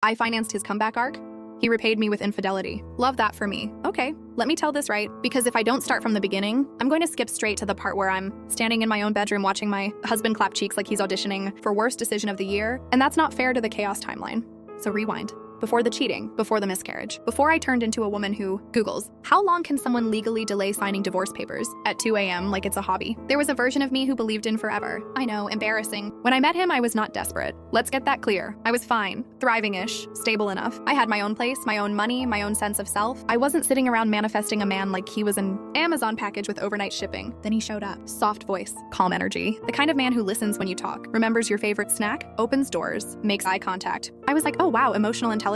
I financed his comeback arc. He repaid me with infidelity. Love that for me. Okay, let me tell this right, because if I don't start from the beginning, I'm going to skip straight to the part where I'm standing in my own bedroom watching my husband clap cheeks like he's auditioning for worst decision of the year, and that's not fair to the chaos timeline. So rewind. Before the cheating, before the miscarriage, before I turned into a woman who Googles, how long can someone legally delay signing divorce papers at 2 a.m. like it's a hobby? There was a version of me who believed in forever. I know, embarrassing. When I met him, I was not desperate. Let's get that clear. I was fine, thriving-ish, stable enough. I had my own place, my own money, my own sense of self. I wasn't sitting around manifesting a man like he was an Amazon package with overnight shipping. Then he showed up. Soft voice, calm energy. The kind of man who listens when you talk, remembers your favorite snack, opens doors, makes eye contact. I was like, oh wow, emotional intelligence.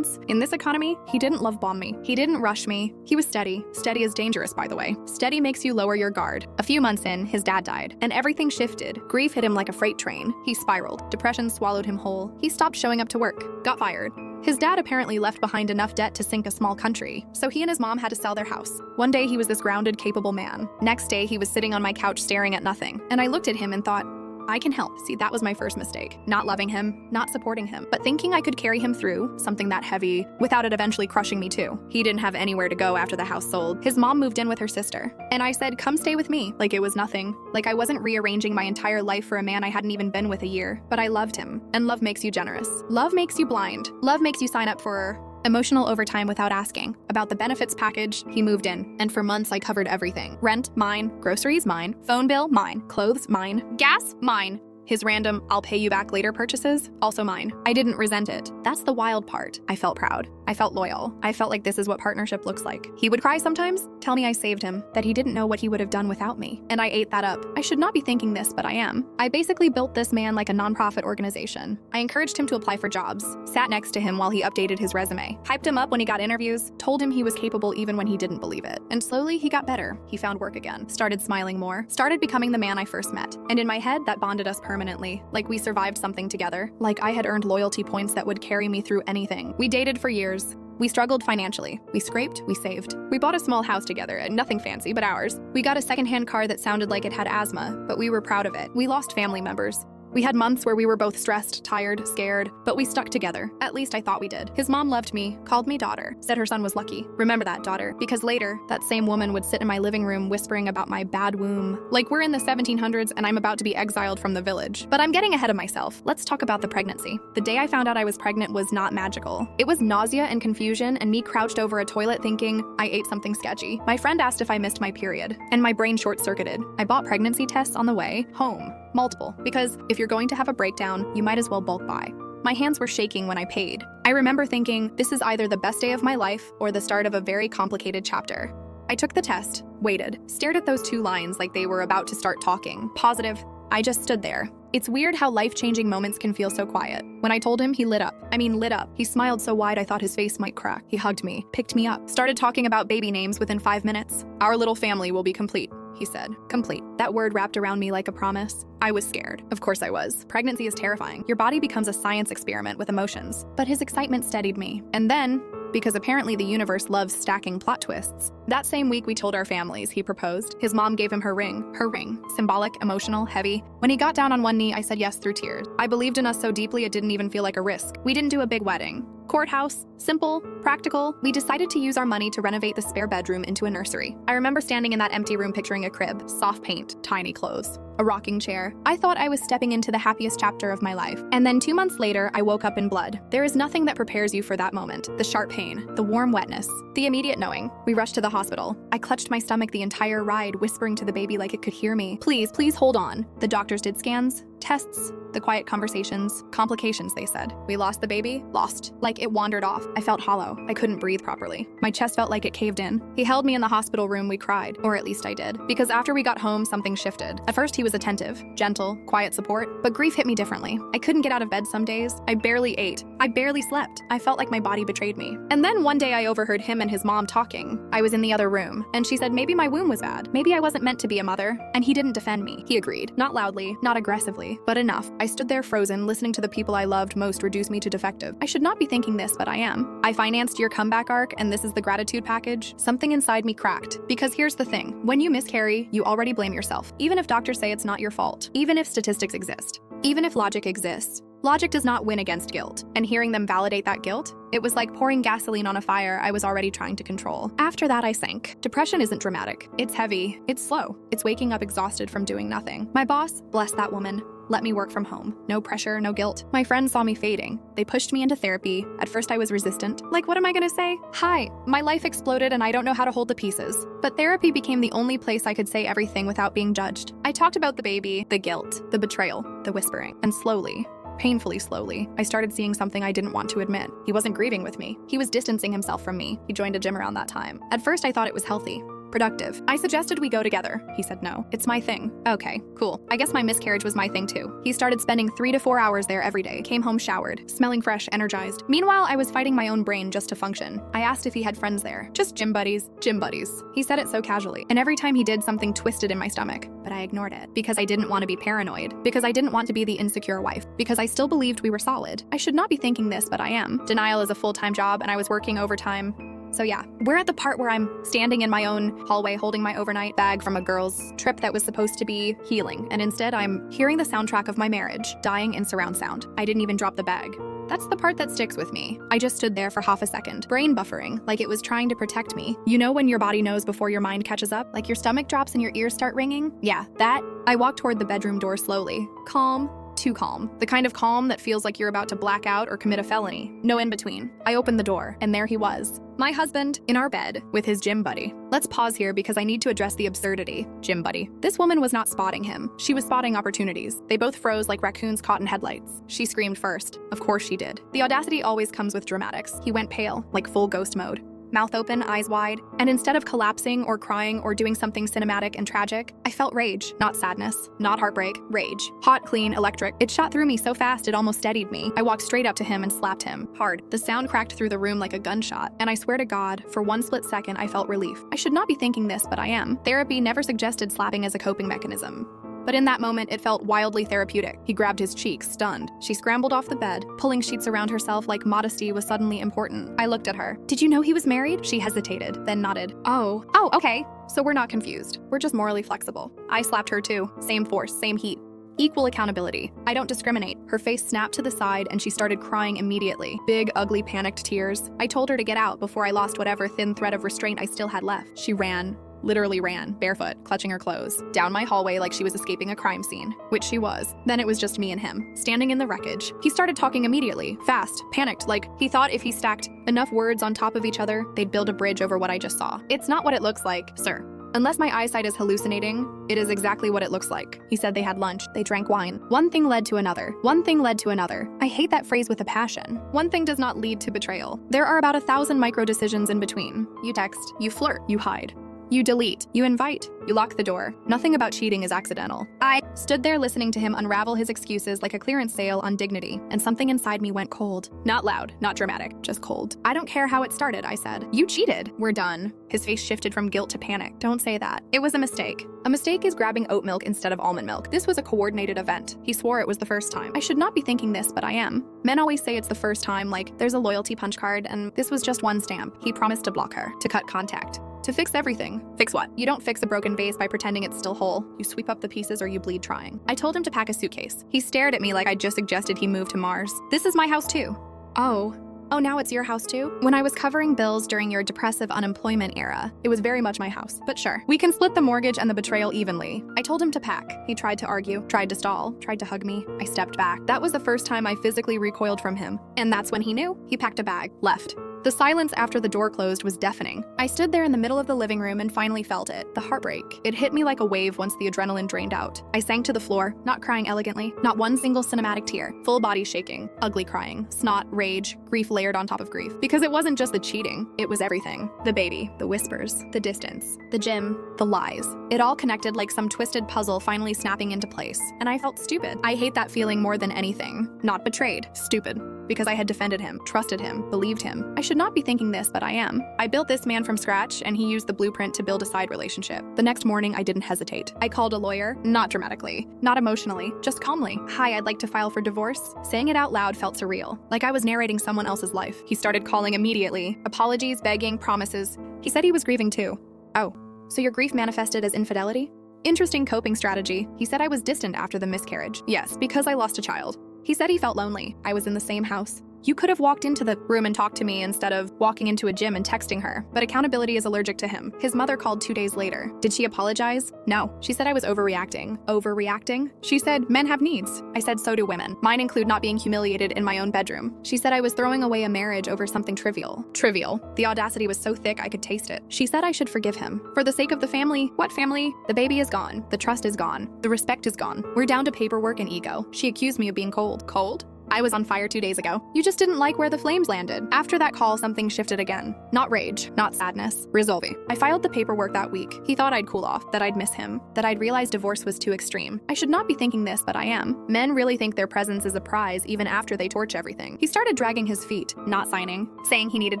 In this economy, he didn't love bomb me. He didn't rush me. He was steady. Steady is dangerous, by the way. Steady makes you lower your guard. A few months in, his dad died, and everything shifted. Grief hit him like a freight train. He spiraled. Depression swallowed him whole. He stopped showing up to work. Got fired. His dad apparently left behind enough debt to sink a small country, so he and his mom had to sell their house. One day he was this grounded, capable man. Next day he was sitting on my couch staring at nothing, and I looked at him and thought, I can help. See, that was my first mistake. Not loving him, not supporting him, but thinking I could carry him through something that heavy without it eventually crushing me too. He didn't have anywhere to go after the house sold. His mom moved in with her sister, and I said, come stay with me, like it was nothing. Like I wasn't rearranging my entire life for a man I hadn't even been with a year, but I loved him, and love makes you generous. Love makes you blind. Love makes you sign up for emotional overtime without asking. About the benefits package, he moved in, and for months I covered everything. Rent, mine. Groceries, mine. Phone bill, mine. Clothes, mine. Gas, mine. His random, I'll pay you back later purchases, also mine. I didn't resent it. That's the wild part. I felt proud. I felt loyal. I felt like this is what partnership looks like. He would cry sometimes, tell me I saved him, that he didn't know what he would have done without me. And I ate that up. I should not be thinking this, but I am. I basically built this man like a nonprofit organization. I encouraged him to apply for jobs, sat next to him while he updated his resume, hyped him up when he got interviews, told him he was capable even when he didn't believe it. And slowly he got better. He found work again, started smiling more, started becoming the man I first met. And in my head, that bonded us permanently. Like we survived something together. Like I had earned loyalty points that would carry me through anything. We dated for years. We struggled financially. We scraped, we saved. We bought a small house together, nothing fancy, but ours. We got a secondhand car that sounded like it had asthma, but we were proud of it. We lost family members. We had months where we were both stressed, tired, scared, but we stuck together. At least I thought we did. His mom loved me, called me daughter, said her son was lucky. Remember that, daughter, because later, that same woman would sit in my living room whispering about my bad womb. Like we're in the 1700s and I'm about to be exiled from the village. But I'm getting ahead of myself. Let's talk about the pregnancy. The day I found out I was pregnant was not magical. It was nausea and confusion and me crouched over a toilet thinking I ate something sketchy. My friend asked if I missed my period, and my brain short-circuited. I bought pregnancy tests on the way home. Multiple, because if you're going to have a breakdown, you might as well bulk buy. My hands were shaking when I paid. I remember thinking, this is either the best day of my life or the start of a very complicated chapter. I took the test, waited, stared at those two lines like they were about to start talking. Positive. I just stood there. It's weird how life-changing moments can feel so quiet. When I told him, he lit up. I mean, lit up. He smiled so wide I thought his face might crack. He hugged me, picked me up, started talking about baby names within 5 minutes. Our little family will be complete, he said. Complete. That word wrapped around me like a promise. I was scared. Of course I was. Pregnancy is terrifying. Your body becomes a science experiment with emotions. But his excitement steadied me. And then, because apparently the universe loves stacking plot twists, that same week we told our families he proposed. His mom gave him her ring. Her ring. Symbolic, emotional, heavy. When he got down on one knee, I said yes through tears. I believed in us so deeply it didn't even feel like a risk. We didn't do a big wedding. Courthouse, simple, practical. We decided to use our money to renovate the spare bedroom into a nursery. I remember standing in that empty room picturing a crib, soft paint, tiny clothes, a rocking chair. I thought I was stepping into the happiest chapter of my life. And then 2 months later, I woke up in blood. There is nothing that prepares you for that moment. The sharp pain, the warm wetness, the immediate knowing. We rushed to the hospital. I clutched my stomach the entire ride, whispering to the baby like it could hear me. Please, please hold on. The doctors did scans, tests, the quiet conversations, complications, they said. We lost the baby, lost. Like it wandered off. I felt hollow. I couldn't breathe properly. My chest felt like it caved in. He held me in the hospital room, we cried, or at least I did. Because after we got home, something shifted. At first he was attentive, gentle, quiet support, but grief hit me differently. I couldn't get out of bed some days. I barely ate. I barely slept. I felt like my body betrayed me. And then one day I overheard him and his mom talking. I was in the other room, and she said maybe my womb was bad. Maybe I wasn't meant to be a mother. And he didn't defend me. He agreed. Not loudly, not aggressively, but enough. I stood there frozen, listening to the people I loved most reduce me to defective. I should not be thinking this, but I am. I financed your comeback arc, and this is the gratitude package. Something inside me cracked. Because here's the thing. When you miscarry, you already blame yourself. Even if doctors say it's not your fault. Even if statistics exist. Even if logic exists. Logic does not win against guilt, and hearing them validate that guilt, it was like pouring gasoline on a fire I was already trying to control. After that, I sank. Depression isn't dramatic. It's heavy. It's slow. It's waking up exhausted from doing nothing. My boss, bless that woman, let me work from home. No pressure, no guilt. My friends saw me fading. They pushed me into therapy. At first I was resistant. Like, what am I gonna say? Hi, my life exploded and I don't know how to hold the pieces. But therapy became the only place I could say everything without being judged. I talked about the baby, the guilt, the betrayal, the whispering, and slowly, painfully slowly, I started seeing something I didn't want to admit. He wasn't grieving with me. He was distancing himself from me. He joined a gym around that time. At first I thought it was healthy, productive. I suggested we go together. He said no. It's my thing. Okay, cool. I guess my miscarriage was my thing too. He started spending 3 to 4 hours there every day, came home showered, smelling fresh, energized. Meanwhile, I was fighting my own brain just to function. I asked if he had friends there. Just gym buddies. Gym buddies. He said it so casually. And every time he did, something twisted in my stomach. But I ignored it. Because I didn't want to be paranoid. Because I didn't want to be the insecure wife. Because I still believed we were solid. I should not be thinking this, but I am. Denial is a full-time job and I was working overtime. So yeah, we're at the part where I'm standing in my own hallway holding my overnight bag from a girl's trip that was supposed to be healing, and instead I'm hearing the soundtrack of my marriage, dying in surround sound. I didn't even drop the bag. That's the part that sticks with me. I just stood there for half a second, brain buffering, like it was trying to protect me. You know when your body knows before your mind catches up? Like your stomach drops and your ears start ringing? Yeah, that. I walked toward the bedroom door slowly, calm. Too calm. The kind of calm that feels like you're about to black out or commit a felony. No in between. I opened the door, and there he was. My husband, in our bed, with his gym buddy. Let's pause here because I need to address the absurdity. Gym buddy. This woman was not spotting him. She was spotting opportunities. They both froze like raccoons caught in headlights. She screamed first. Of course she did. The audacity always comes with dramatics. He went pale, like full ghost mode. Mouth open, eyes wide, and instead of collapsing or crying or doing something cinematic and tragic, I felt rage, not sadness, not heartbreak, rage. Hot, clean, electric. It shot through me so fast it almost steadied me. I walked straight up to him and slapped him, hard. The sound cracked through the room like a gunshot, and I swear to God, for one split second I felt relief. I should not be thinking this, but I am. Therapy never suggested slapping as a coping mechanism. But in that moment, it felt wildly therapeutic. He grabbed his cheeks, stunned. She scrambled off the bed, pulling sheets around herself like modesty was suddenly important. I looked at her. Did you know he was married? She hesitated, then nodded. Oh, okay. So we're not confused. We're just morally flexible. I slapped her too. Same force, same heat. Equal accountability. I don't discriminate. Her face snapped to the side and she started crying immediately. Big, ugly, panicked tears. I told her to get out before I lost whatever thin thread of restraint I still had left. She ran. Literally ran, barefoot, clutching her clothes, down my hallway like she was escaping a crime scene, which she was. Then it was just me and him, standing in the wreckage. He started talking immediately, fast, panicked, like he thought if he stacked enough words on top of each other, they'd build a bridge over what I just saw. It's not what it looks like, sir. Unless my eyesight is hallucinating, it is exactly what it looks like. He said they had lunch, they drank wine. One thing led to another. One thing led to another. I hate that phrase with a passion. One thing does not lead to betrayal. There are about 1,000 micro decisions in between. You text, you flirt, you hide. You delete, you invite, you lock the door. Nothing about cheating is accidental. I stood there listening to him unravel his excuses like a clearance sale on dignity, and something inside me went cold. Not loud, not dramatic, just cold. I don't care how it started, I said. You cheated. We're done. His face shifted from guilt to panic. Don't say that. It was a mistake. A mistake is grabbing oat milk instead of almond milk. This was a coordinated event. He swore it was the first time. I should not be thinking this, but I am. Men always say it's the first time, like there's a loyalty punch card, and this was just one stamp. He promised to block her, to cut contact. To fix everything. Fix what? You don't fix a broken vase by pretending it's still whole. You sweep up the pieces or you bleed trying. I told him to pack a suitcase. He stared at me like I just suggested he move to Mars. This is my house too. Oh, now it's your house too? When I was covering bills during your depressive unemployment era, it was very much my house. But sure, we can split the mortgage and the betrayal evenly. I told him to pack. He tried to argue, tried to stall, tried to hug me. I stepped back. That was the first time I physically recoiled from him. And that's when he knew. He packed a bag, left. The silence after the door closed was deafening. I stood there in the middle of the living room and finally felt it. The heartbreak. It hit me like a wave once the adrenaline drained out. I sank to the floor, not crying elegantly, not one single cinematic tear, full body shaking, ugly crying, snot, rage, grief layered on top of grief. Because it wasn't just the cheating, it was everything. The baby, the whispers, the distance, the gym, the lies. It all connected like some twisted puzzle finally snapping into place. And I felt stupid. I hate that feeling more than anything. Not betrayed, stupid. Because I had defended him, trusted him, believed him. I should not be thinking this, but I am. I built this man from scratch, and he used the blueprint to build a side relationship. The next morning, I didn't hesitate. I called a lawyer, not dramatically, not emotionally, just calmly. Hi, I'd like to file for divorce. Saying it out loud felt surreal, like I was narrating someone else's life. He started calling immediately. Apologies, begging, promises. He said he was grieving too. Oh, so your grief manifested as infidelity? Interesting coping strategy. He said I was distant after the miscarriage. Yes, because I lost a child. He said he felt lonely. I was in the same house. You could have walked into the room and talked to me instead of walking into a gym and texting her, but accountability is allergic to him. His mother called 2 days later. Did she apologize? No. She said I was overreacting. Overreacting? She said men have needs. I said so do women. Mine include not being humiliated in my own bedroom. She said I was throwing away a marriage over something trivial. Trivial. The audacity was so thick I could taste it. She said I should forgive him. For the sake of the family. What family? The baby is gone. The trust is gone. The respect is gone. We're down to paperwork and ego. She accused me of being cold. Cold? I was on fire 2 days ago. You just didn't like where the flames landed. After that call, something shifted again. Not rage, not sadness. Resolve. I filed the paperwork that week. He thought I'd cool off, that I'd miss him, that I'd realize divorce was too extreme. I should not be thinking this, but I am. Men really think their presence is a prize even after they torch everything. He started dragging his feet, not signing, saying he needed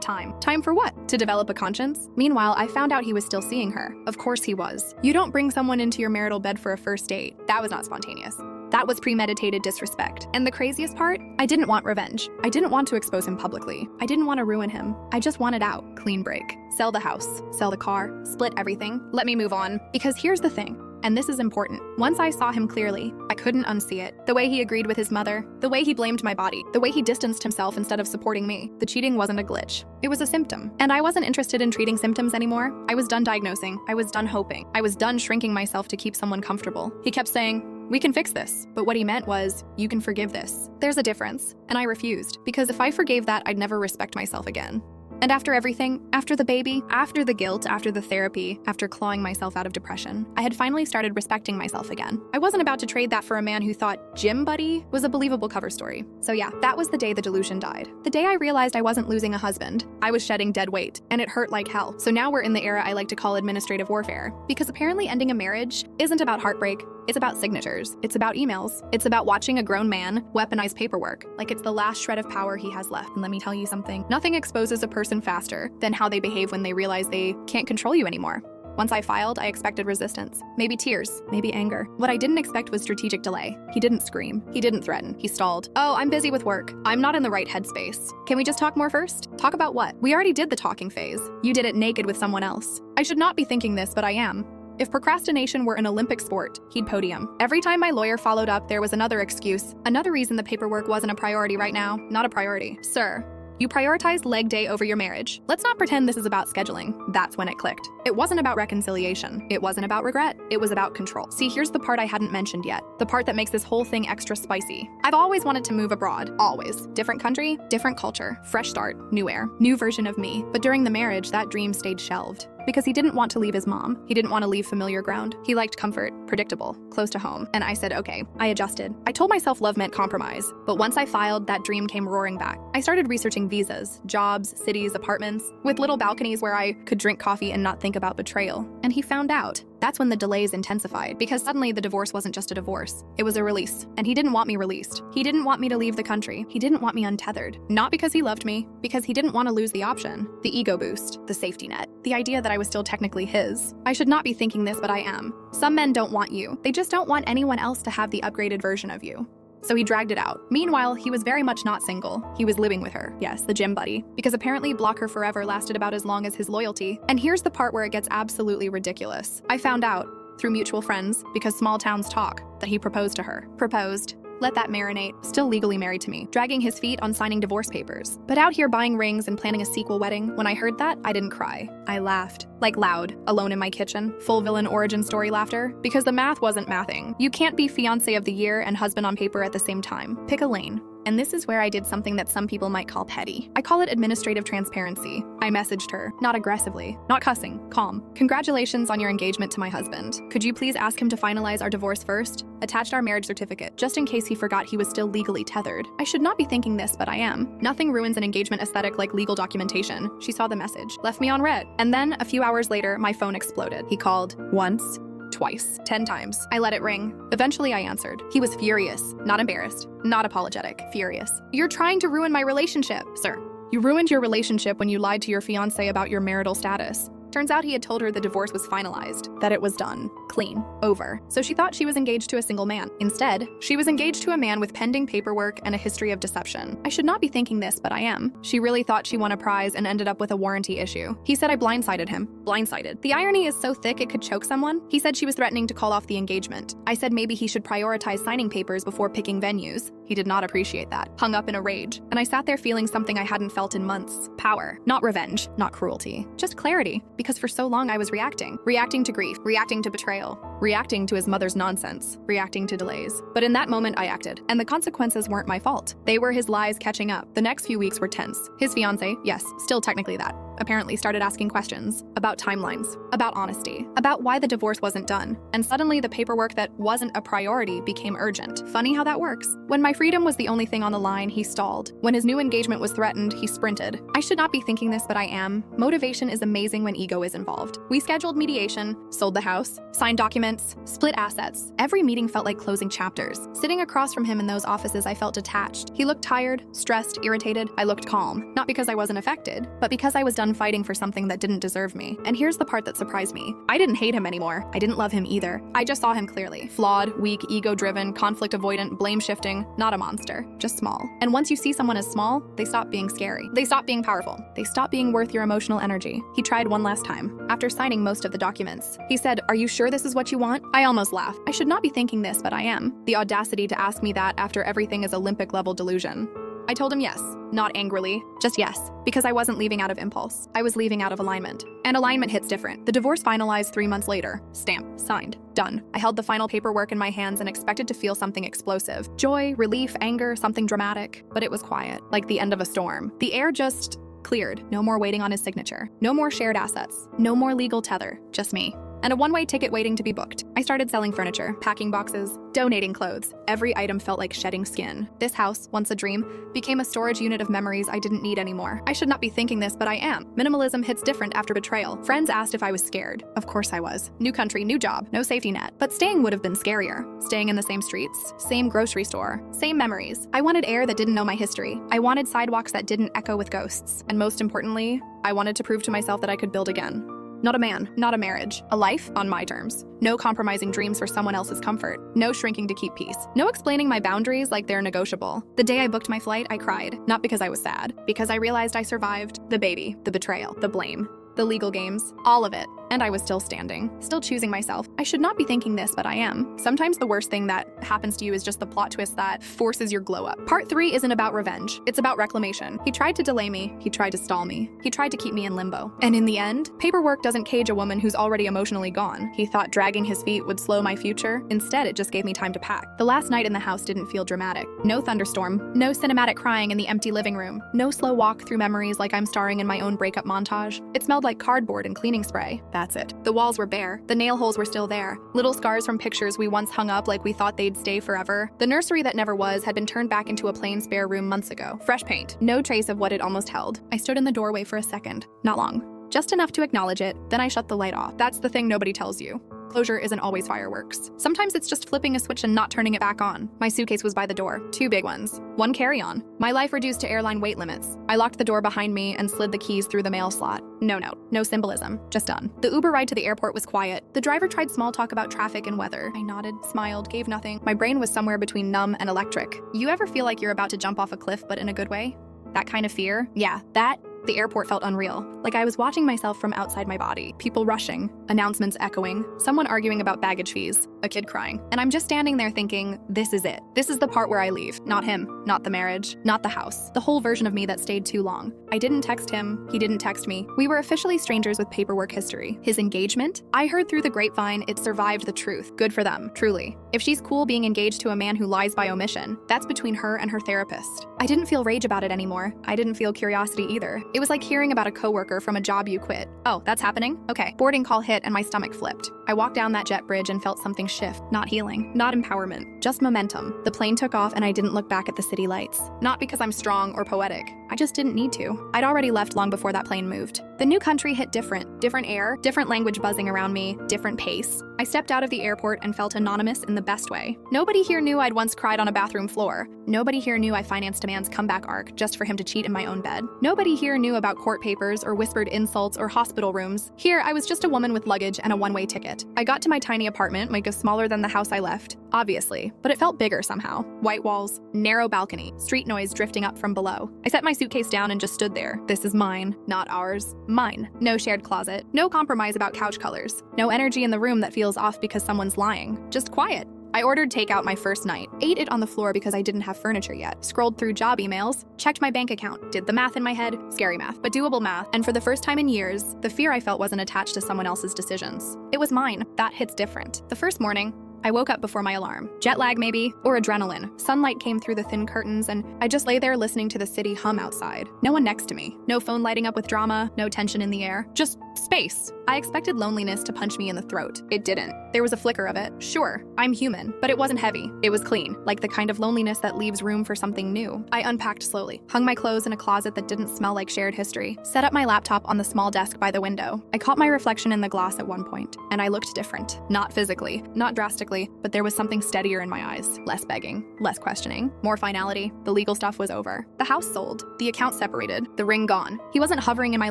time. Time for what? To develop a conscience? Meanwhile, I found out he was still seeing her. Of course he was. You don't bring someone into your marital bed for a first date. That was not spontaneous. That was premeditated disrespect. And the craziest part? I didn't want revenge. I didn't want to expose him publicly. I didn't want to ruin him. I just wanted out. Clean break. Sell the house. Sell the car. Split everything. Let me move on. Because here's the thing. And this is important. Once I saw him clearly, I couldn't unsee it. The way he agreed with his mother, the way he blamed my body, the way he distanced himself instead of supporting me. The cheating wasn't a glitch. It was a symptom. And I wasn't interested in treating symptoms anymore. I was done diagnosing. I was done hoping. I was done shrinking myself to keep someone comfortable. He kept saying, we can fix this. But what he meant was, you can forgive this. There's a difference. And I refused. Because if I forgave that, I'd never respect myself again. And after everything, after the baby, after the guilt, after the therapy, after clawing myself out of depression, I had finally started respecting myself again. I wasn't about to trade that for a man who thought gym buddy was a believable cover story. So yeah, that was the day the delusion died. The day I realized I wasn't losing a husband. I was shedding dead weight, and it hurt like hell. So now we're in the era I like to call administrative warfare. Because apparently ending a marriage isn't about heartbreak. It's about signatures. It's about emails. It's about watching a grown man weaponize paperwork like it's the last shred of power he has left. And let me tell you something. Nothing exposes a person faster than how they behave when they realize they can't control you anymore. Once I filed, I expected resistance. Maybe tears, maybe anger. What I didn't expect was strategic delay. He didn't scream. He didn't threaten. He stalled. Oh, I'm busy with work. I'm not in the right headspace. Can we just talk more first? Talk about what? We already did the talking phase. You did it naked with someone else. I should not be thinking this, but I am. If procrastination were an Olympic sport, he'd podium. Every time my lawyer followed up, there was another excuse. Another reason the paperwork wasn't a priority right now. Not a priority. Sir, you prioritized leg day over your marriage. Let's not pretend this is about scheduling. That's when it clicked. It wasn't about reconciliation. It wasn't about regret. It was about control. See, here's the part I hadn't mentioned yet. The part that makes this whole thing extra spicy. I've always wanted to move abroad. Always. Different country, different culture, fresh start, new air, new version of me. But during the marriage, that dream stayed shelved. Because he didn't want to leave his mom. He didn't want to leave familiar ground. He liked comfort, predictable, close to home. And I said, okay. I adjusted. I told myself love meant compromise. But once I filed, that dream came roaring back. I started researching visas, jobs, cities, apartments, with little balconies where I could drink coffee and not think about betrayal. And he found out. That's when the delays intensified, because suddenly the divorce wasn't just a divorce. It was a release. And he didn't want me released. He didn't want me to leave the country. He didn't want me untethered. Not because he loved me, because he didn't want to lose the option. The ego boost, the safety net, the idea that I was still technically his. I should not be thinking this, but I am. Some men don't want you. They just don't want anyone else to have the upgraded version of you. So he dragged it out. Meanwhile, he was very much not single. He was living with her. Yes, the gym buddy. Because apparently block her forever lasted about as long as his loyalty. And here's the part where it gets absolutely ridiculous. I found out, through mutual friends, because small towns talk, that he proposed to her. Proposed. Let that marinate. Still legally married to me, dragging his feet on signing divorce papers. But out here buying rings and planning a sequel wedding, when I heard that, I didn't cry. I laughed. Like loud, alone in my kitchen, full villain origin story laughter, because the math wasn't mathing. You can't be fiancé of the year and husband on paper at the same time. Pick a lane. And this is where I did something that some people might call petty. I call it administrative transparency. I messaged her, not aggressively, not cussing, calm. Congratulations on your engagement to my husband. Could you please ask him to finalize our divorce first? Attached our marriage certificate, just in case he forgot he was still legally tethered. I should not be thinking this, but I am. Nothing ruins an engagement aesthetic like legal documentation. She saw the message, left me on red. And then, a few hours later, my phone exploded. He called once, twice, 10 times. I let it ring. Eventually, I answered. He was furious, not embarrassed, not apologetic, furious. You're trying to ruin my relationship, sir. You ruined your relationship when you lied to your fiancé about your marital status. Turns out he had told her the divorce was finalized, that it was done, clean, over. So she thought she was engaged to a single man. Instead, she was engaged to a man with pending paperwork and a history of deception. I should not be thinking this, but I am. She really thought she won a prize and ended up with a warranty issue. He said I blindsided him. Blindsided. The irony is so thick it could choke someone. He said she was threatening to call off the engagement. I said maybe he should prioritize signing papers before picking venues. He did not appreciate that, hung up in a rage, and I sat there feeling something I hadn't felt in months. Power. Not revenge, not cruelty. Just clarity, because for so long I was reacting. Reacting to grief, reacting to betrayal, reacting to his mother's nonsense, reacting to delays. But in that moment I acted, and the consequences weren't my fault. They were his lies catching up. The next few weeks were tense. His fiancée, yes, still technically that, apparently started asking questions about timelines, about honesty, about why the divorce wasn't done. And suddenly the paperwork that wasn't a priority became urgent. Funny how that works. When my freedom was the only thing on the line, he stalled. When his new engagement was threatened, he sprinted. I should not be thinking this, but I am. Motivation is amazing when ego is involved. We scheduled mediation, sold the house, signed documents, split assets. Every meeting felt like closing chapters. Sitting across from him in those offices, I felt detached. He looked tired, stressed, irritated. I looked calm. Not because I wasn't affected, but because I was done fighting for something that didn't deserve me. And here's the part that surprised me. I didn't hate him anymore. I didn't love him either. I just saw him clearly. Flawed, weak, ego-driven, conflict avoidant, blame-shifting, not a monster, just small. And once you see someone as small, they stop being scary. They stop being powerful. They stop being worth your emotional energy. He tried one last time. After signing most of the documents, he said, "Are you sure this is what you want?" I almost laughed. I should not be thinking this, but I am. The audacity to ask me that after everything is Olympic-level delusion. I told him yes, not angrily, just yes, because I wasn't leaving out of impulse. I was leaving out of alignment. And alignment hits different. The divorce finalized 3 months later. Stamp, signed, done. I held the final paperwork in my hands and expected to feel something explosive. Joy, relief, anger, something dramatic. But it was quiet, like the end of a storm. The air just cleared. No more waiting on his signature. No more shared assets. No more legal tether. Just me. And a one-way ticket waiting to be booked. I started selling furniture, packing boxes, donating clothes. Every item felt like shedding skin. This house, once a dream, became a storage unit of memories I didn't need anymore. I should not be thinking this, but I am. Minimalism hits different after betrayal. Friends asked if I was scared. Of course I was. New country, new job, no safety net. But staying would have been scarier. Staying in the same streets, same grocery store, same memories. I wanted air that didn't know my history. I wanted sidewalks that didn't echo with ghosts. And most importantly, I wanted to prove to myself that I could build again. Not a man, not a marriage, a life on my terms. No compromising dreams for someone else's comfort. No shrinking to keep peace. No explaining my boundaries like they're negotiable. The day I booked my flight, I cried. Not because I was sad, because I realized I survived the baby, the betrayal, the blame, the legal games, all of it. And I was still standing, still choosing myself. I should not be thinking this, but I am. Sometimes the worst thing that happens to you is just the plot twist that forces your glow up. Part 3 isn't about revenge. It's about reclamation. He tried to delay me. He tried to stall me. He tried to keep me in limbo. And in the end, paperwork doesn't cage a woman who's already emotionally gone. He thought dragging his feet would slow my future. Instead, it just gave me time to pack. The last night in the house didn't feel dramatic. No thunderstorm. No cinematic crying in the empty living room. No slow walk through memories like I'm starring in my own breakup montage. It smelled like cardboard and cleaning spray. That's it. The walls were bare. The nail holes were still there. Little scars from pictures we once hung up like we thought they'd stay forever. The nursery that never was had been turned back into a plain spare room months ago. Fresh paint. No trace of what it almost held. I stood in the doorway for a second. Not long. Just enough to acknowledge it, then I shut the light off. That's the thing nobody tells you. Closure isn't always fireworks. Sometimes it's just flipping a switch and not turning it back on. My suitcase was by the door. 2 big ones. 1 carry-on. My life reduced to airline weight limits. I locked the door behind me and slid the keys through the mail slot. No note. No symbolism. Just done. The Uber ride to the airport was quiet. The driver tried small talk about traffic and weather. I nodded, smiled, gave nothing. My brain was somewhere between numb and electric. You ever feel like you're about to jump off a cliff but in a good way? That kind of fear? Yeah, that. The airport felt unreal, like I was watching myself from outside my body. People rushing, announcements echoing, someone arguing about baggage fees, a kid crying. And I'm just standing there thinking, this is it. This is the part where I leave. Not him, not the marriage, not the house. The whole version of me that stayed too long. I didn't text him, he didn't text me. We were officially strangers with paperwork history. His engagement? I heard through the grapevine it survived the truth. Good for them, truly. If she's cool being engaged to a man who lies by omission, that's between her and her therapist. I didn't feel rage about it anymore. I didn't feel curiosity either. It was like hearing about a coworker from a job you quit. Oh, that's happening? Okay. Boarding call hit and my stomach flipped. I walked down that jet bridge and felt something shift, not healing, not empowerment, just momentum. The plane took off and I didn't look back at the city lights. Not because I'm strong or poetic. I just didn't need to. I'd already left long before that plane moved. The new country hit different. Different air, different language buzzing around me, different pace. I stepped out of the airport and felt anonymous in the best way. Nobody here knew I'd once cried on a bathroom floor. Nobody here knew I financed a man's comeback arc just for him to cheat in my own bed. Nobody here knew about court papers or whispered insults or hospital rooms. Here, I was just a woman with luggage and a one-way ticket. I got to my tiny apartment, like smaller than the house I left, obviously, but it felt bigger somehow. White walls, narrow balcony, street noise drifting up from below. I set my suitcase down and just stood there. This is mine, not ours. Mine. No shared closet. No compromise about couch colors. No energy in the room that feels off because someone's lying. Just quiet. I ordered takeout my first night, ate it on the floor because I didn't have furniture yet, scrolled through job emails, checked my bank account, did the math in my head, scary math, but doable math, and for the first time in years, the fear I felt wasn't attached to someone else's decisions. It was mine. That hits different. The first morning, I woke up before my alarm. Jet lag maybe, or adrenaline. Sunlight came through the thin curtains and I just lay there listening to the city hum outside. No one next to me. No phone lighting up with drama, no tension in the air. Just space. I expected loneliness to punch me in the throat. It didn't. There was a flicker of it. Sure, I'm human, but it wasn't heavy. It was clean, like the kind of loneliness that leaves room for something new. I unpacked slowly, hung my clothes in a closet that didn't smell like shared history, set up my laptop on the small desk by the window. I caught my reflection in the glass at one point, and I looked different. Not physically, not drastically, but there was something steadier in my eyes. Less begging, less questioning, more finality. The legal stuff was over. The house sold, the account separated, the ring gone. He wasn't hovering in my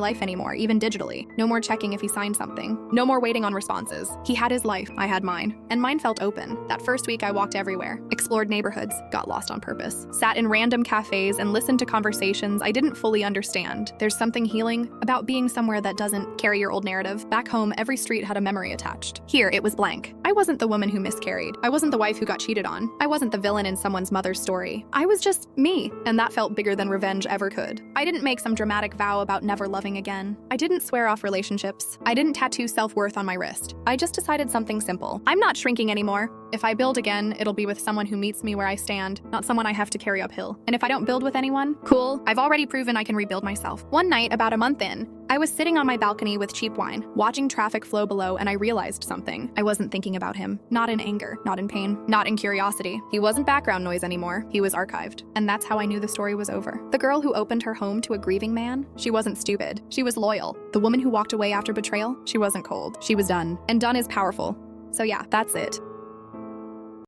life anymore, even digitally. No more checking if he signed something. No more waiting on responses. He had his life, I had mine. And mine felt open. That first week I walked everywhere, explored neighborhoods, got lost on purpose, sat in random cafes and listened to conversations I didn't fully understand. There's something healing about being somewhere that doesn't carry your old narrative. Back home, every street had a memory attached. Here, it was blank. I wasn't the woman who miscarried. I wasn't the wife who got cheated on. I wasn't the villain in someone's mother's story. I was just me, and that felt bigger than revenge ever could. I didn't make some dramatic vow about never loving again. I didn't swear off relationships. I didn't tattoo self-worth on my wrist. I just decided something simple. I'm not shrinking anymore. If I build again, it'll be with someone who meets me where I stand, not someone I have to carry uphill. And if I don't build with anyone, cool, I've already proven I can rebuild myself. One night, about a month in, I was sitting on my balcony with cheap wine, watching traffic flow below, and I realized something. I wasn't thinking about him. Not in anger, not in pain, not in curiosity. He wasn't background noise anymore. He was archived. And that's how I knew the story was over. The girl who opened her home to a grieving man, she wasn't stupid. She was loyal. The woman who walked away after betrayal, she wasn't cold. She was done. And done is powerful. So yeah, that's it.